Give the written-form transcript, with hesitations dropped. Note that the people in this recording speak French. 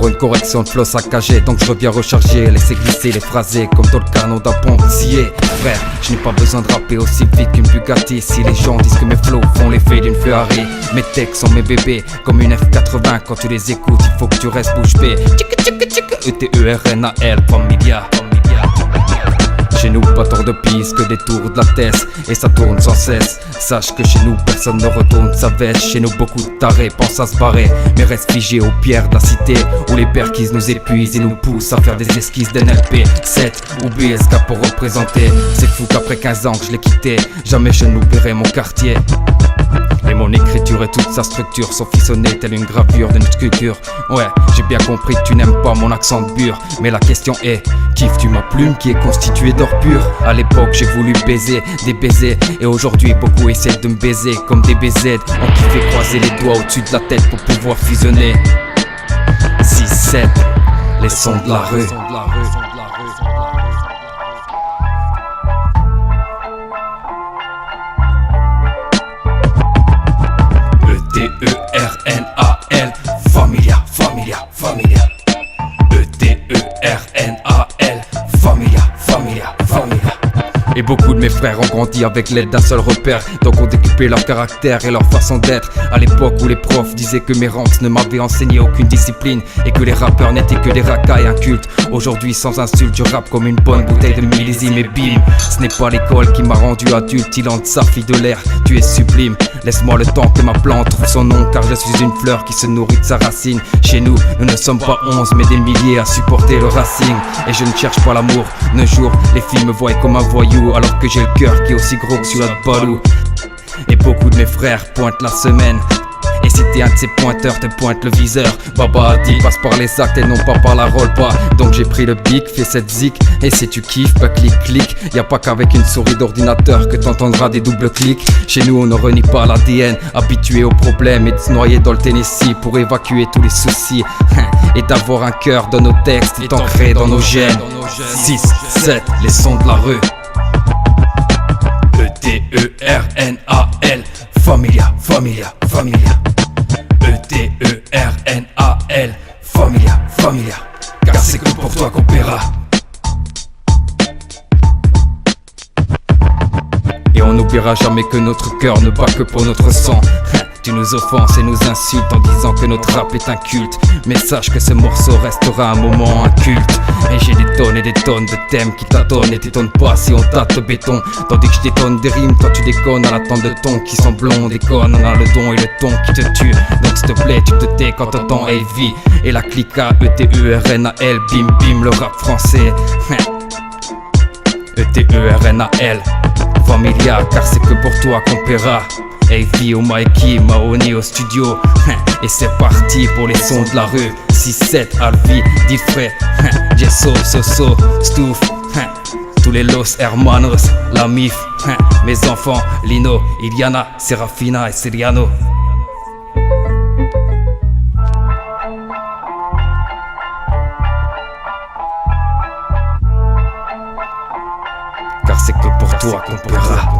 Encore une correction de flow saccagé, donc je reviens recharger, laisser glisser les phrasés comme dans le canon d'un poncier. Frère, je n'ai pas besoin de rapper aussi vite qu'une Bugatti. Si les gens disent que mes flows font l'effet d'une Ferrari, mes textes sont mes bébés, comme une F80. Quand tu les écoutes, il faut que tu restes bouche bée. E-T-E-R-N-A-L, familia. Chez nous, pas tant de pistes que des tours de la tête, et ça tourne sans cesse. Sache que chez nous, personne ne retourne sa veste. Chez nous, beaucoup de tarés pensent à se barrer, mais restent figés aux pierres de la cité, où les perquises nous épuisent et nous poussent à faire des esquisses d'NLP 7 ou BSK pour représenter. C'est fou qu'après 15 ans que je l'ai quitté, jamais je n'oublierai mon quartier. Et mon écriture et toute sa structure sont fissonnées telle une gravure d'une sculpture. Ouais, j'ai bien compris que tu n'aimes pas mon accent de bure, mais la question est, kiffes-tu ma plume qui est constituée d'or pur? À l'époque j'ai voulu baiser des baisers, et aujourd'hui beaucoup essaient de me baiser comme des BZ. On kiffé croiser les doigts au-dessus de la tête pour pouvoir fusionner. 6-7, les sons de la rue. E-T-E-R-N-A-L, familia, familia, familia. E-T-E-R-N-A-L, familia, familia, familia. Et beaucoup de mes frères ont grandi avec l'aide d'un seul repère, donc ont découpé leur caractère et leur façon d'être. À l'époque où les profs disaient que mes ranks ne m'avaient enseigné aucune discipline, et que les rappeurs n'étaient que des racailles incultes. Aujourd'hui sans insulte, je rappe comme une bonne bouteille de millésime et bim. Ce n'est pas l'école qui m'a rendu adulte, il entre sa fille de l'air, tu es sublime. Laisse-moi le temps que ma plante trouve son nom, car je suis une fleur qui se nourrit de sa racine. Chez nous, nous ne sommes pas 11 mais des milliers à supporter le Racing. Et je ne cherche pas l'amour, un jour les filles me voient comme un voyou, alors que j'ai le cœur qui est aussi gros que celui-là de Balou. Et beaucoup de mes frères pointent la semaine, et si t'es un de ces pointeurs, te pointe le viseur. Baba a dit, passe par les actes et non pas par la roll-pas. Donc j'ai pris le bic, fais cette zik, et si tu kiffes, bah clic clic. Y'a pas qu'avec une souris d'ordinateur que t'entendras des doubles clics. Chez nous on ne renie pas l'ADN, habitué aux problèmes et de se noyer dans le Tennessee pour évacuer tous les soucis. Et d'avoir un cœur dans nos textes est ancré dans nos gènes. 6-7, les sons de la rue. E-T-E-R-N-A-L, familia, familia, familia. E-T-E-R-N-A-L, familia, familia. Car c'est que pour toi qu'on paiera. Et on n'oubliera jamais que notre cœur ne bat que pour notre sang. Tu nous offenses et nous insultes en disant que notre rap est un culte, mais sache que ce morceau restera un moment inculte. Et j'ai des tonnes et des tonnes de thèmes qui tâtonnent et t'étonnent pas si on tâte le béton. Tandis que je détonne des rimes, toi tu déconnes à l'attente de tons qui sont blonds. Déconne, on a le don et le ton qui te tue. Donc s'il te plaît tu te tais quand t'entends AV et la clique à E-T-E-R-N-A-L, bim bim le rap français. E-T-E-R-N-A-L, familia, car c'est que pour toi qu'on paiera. AV au Mikey, Mahoney au studio. Et c'est parti pour les sons de la rue. 6-7, Alvi, Diffray, Jesso, Soso, Stouff, tous les Los Hermanos, la MIF, mes enfants, Lino, Iliana, Serafina et Seriano. Car c'est que pour toi qu'on paiera.